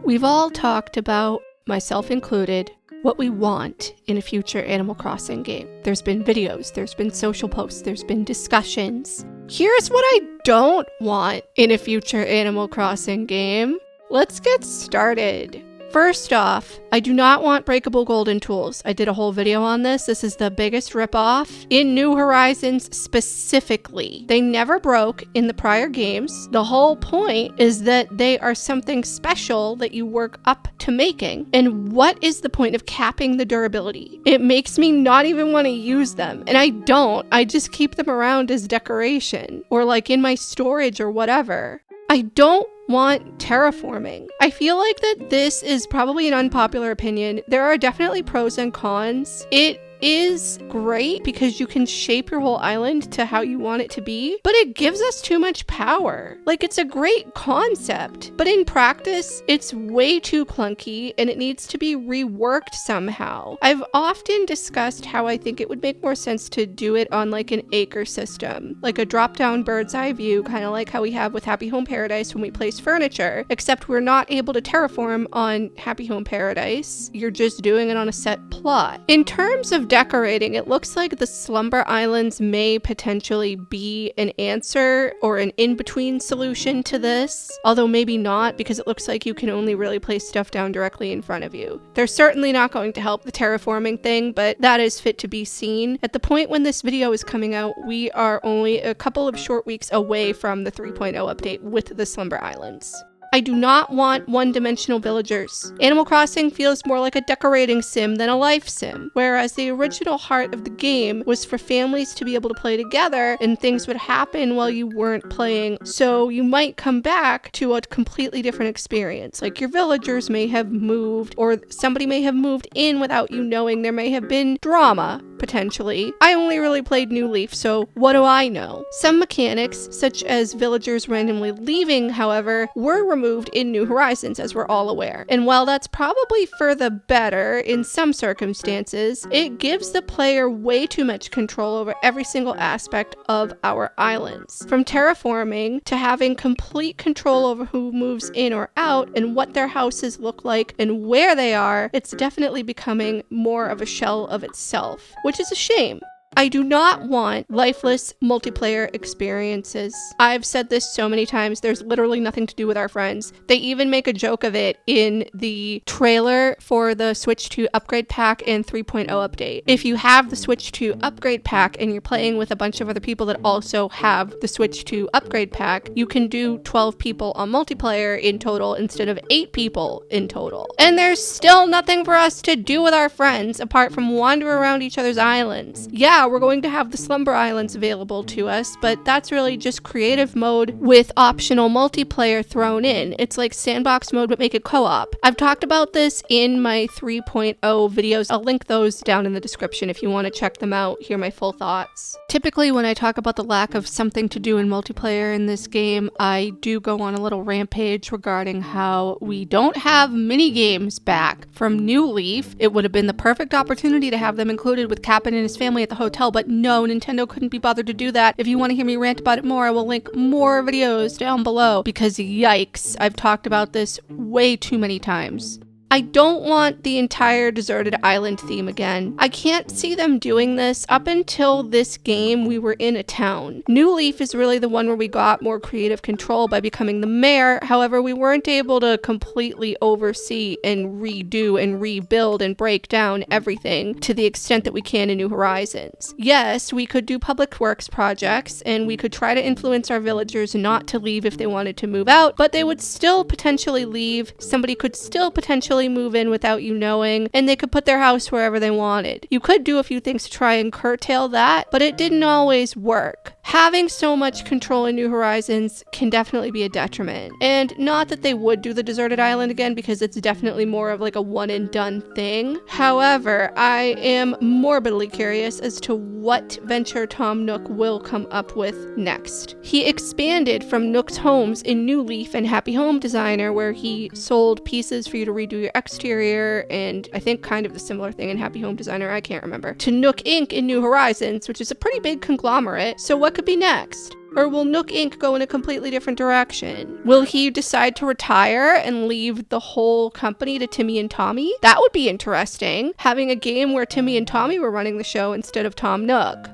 We've all talked about, myself included, what we want in a future Animal Crossing game. There's been videos, there's been social posts, there's been discussions. Here's what I don't want in a future Animal Crossing game. Let's get started. First off, I do not want breakable golden tools. I did a whole video on this. This is the biggest ripoff in New Horizons specifically. They never broke in the prior games. The whole point is that they are something special that you work up to making. And what is the point of capping the durability? It makes me not even want to use them. And I don't. I just keep them around as decoration or like in my storage or whatever. I don't want terraforming. I feel like that this is probably an unpopular opinion. There are definitely pros and cons. It is great because you can shape your whole island to how you want it to be, but it gives us too much power. Like, it's a great concept, but in practice, it's way too clunky and it needs to be reworked somehow. I've often discussed how I think it would make more sense to do it on like an acre system, like a drop-down bird's eye view, kind of like how we have with Happy Home Paradise when we place furniture, except we're not able to terraform on Happy Home Paradise. You're just doing it on a set plot. In terms of decorating, it looks like the Slumber Islands may potentially be an answer or an in-between solution to this, although maybe not, because it looks like you can only really place stuff down directly in front of you. They're certainly not going to help the terraforming thing, but that is fit to be seen. At the point when this video is coming out, we are only a couple of short weeks away from the 3.0 update with the Slumber Islands. I do not want one-dimensional villagers. Animal Crossing feels more like a decorating sim than a life sim, whereas the original heart of the game was for families to be able to play together and things would happen while you weren't playing, so you might come back to a completely different experience. Like your villagers may have moved, or somebody may have moved in without you knowing. There may have been drama, potentially. I only really played New Leaf, so what do I know? Some mechanics, such as villagers randomly leaving, however, were removed in New Horizons, as we're all aware. And while that's probably for the better in some circumstances, it gives the player way too much control over every single aspect of our islands. From terraforming to having complete control over who moves in or out and what their houses look like and where they are, it's definitely becoming more of a shell of itself, which is a shame. I do not want lifeless multiplayer experiences. I've said this so many times, there's literally nothing to do with our friends. They even make a joke of it in the trailer for the Switch 2 upgrade pack and 3.0 update. If you have the Switch 2 upgrade pack and you're playing with a bunch of other people that also have the Switch 2 upgrade pack, you can do 12 people on multiplayer in total instead of 8 people in total. And there's still nothing for us to do with our friends apart from wander around each other's islands. Yeah, we're going to have the Slumber Islands available to us, but that's really just creative mode with optional multiplayer thrown in. It's like sandbox mode, but make it co-op. I've talked about this in my 3.0 videos. I'll link those down in the description if you want to check them out, hear my full thoughts. Typically, when I talk about the lack of something to do in multiplayer in this game, I do go on a little rampage regarding how we don't have mini games back from New Leaf. It would have been the perfect opportunity to have them included with Cap'n and his family at the hotel, but no, Nintendo couldn't be bothered to do that. If you want to hear me rant about it more, I will link more videos down below because yikes, I've talked about this way too many times. I don't want the entire deserted island theme again. I can't see them doing this. Up until this game, we were in a town. New Leaf is really the one where we got more creative control by becoming the mayor. However, we weren't able to completely oversee and redo and rebuild and break down everything to the extent that we can in New Horizons. Yes, we could do public works projects and we could try to influence our villagers not to leave if they wanted to move out, but they would still potentially leave. Somebody could still potentially move in without you knowing, and they could put their house wherever they wanted. You could do a few things to try and curtail that, but it didn't always work. Having so much control in New Horizons can definitely be a detriment. And not that they would do the deserted island again, because it's definitely more of like a one and done thing. However, I am morbidly curious as to what venture Tom Nook will come up with next. He expanded from Nook's Homes in New Leaf and Happy Home Designer, where he sold pieces for you to redo your exterior, and I think kind of the similar thing in Happy Home Designer, I can't remember, to Nook Inc. in New Horizons, which is a pretty big conglomerate. So what could be next? Or will Nook Inc. go in a completely different direction? Will he decide to retire and leave the whole company to Timmy and Tommy? That would be interesting, having a game where Timmy and Tommy were running the show instead of Tom Nook.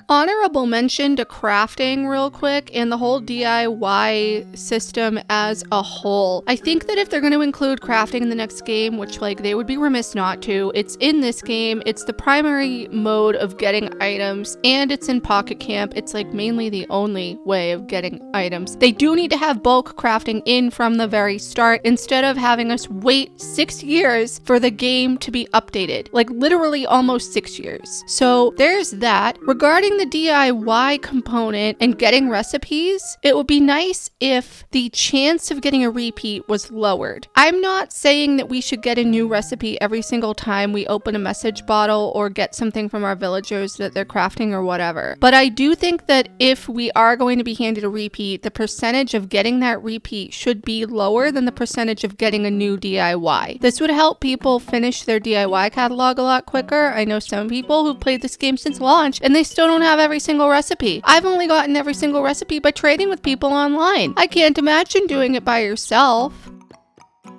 Honorable mention to crafting real quick and the whole DIY system as a whole. I think that if they're going to include crafting in the next game, which like they would be remiss not to, it's in this game, it's the primary mode of getting items, and it's in Pocket Camp. It's like mainly the only way of getting items. They do need to have bulk crafting in from the very start instead of having us wait 6 years for the game to be updated. Like literally almost 6 years. So there's that. Regarding the DIY component and getting recipes, it would be nice if the chance of getting a repeat was lowered. I'm not saying that we should get a new recipe every single time we open a message bottle or get something from our villagers that they're crafting or whatever. But I do think that if we are going to be handed a repeat, the percentage of getting that repeat should be lower than the percentage of getting a new DIY. This would help people finish their DIY catalog a lot quicker. I know some people who've played this game since launch and they still don't have every single recipe. I've only gotten every single recipe by trading with people online. I can't imagine doing it by yourself.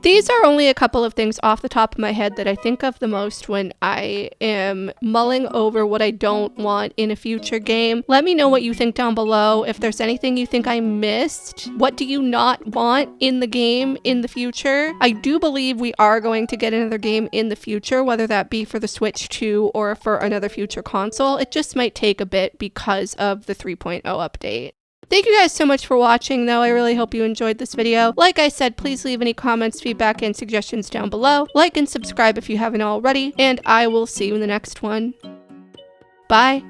These are only a couple of things off the top of my head that I think of the most when I am mulling over what I don't want in a future game. Let me know what you think down below. If there's anything you think I missed, what do you not want in the game in the future? I do believe we are going to get another game in the future, whether that be for the Switch 2 or for another future console. It just might take a bit because of the 3.0 update. Thank you guys so much for watching, though. I really hope you enjoyed this video. Like I said, please leave any comments, feedback, and suggestions down below. Like and subscribe if you haven't already, and I will see you in the next one. Bye.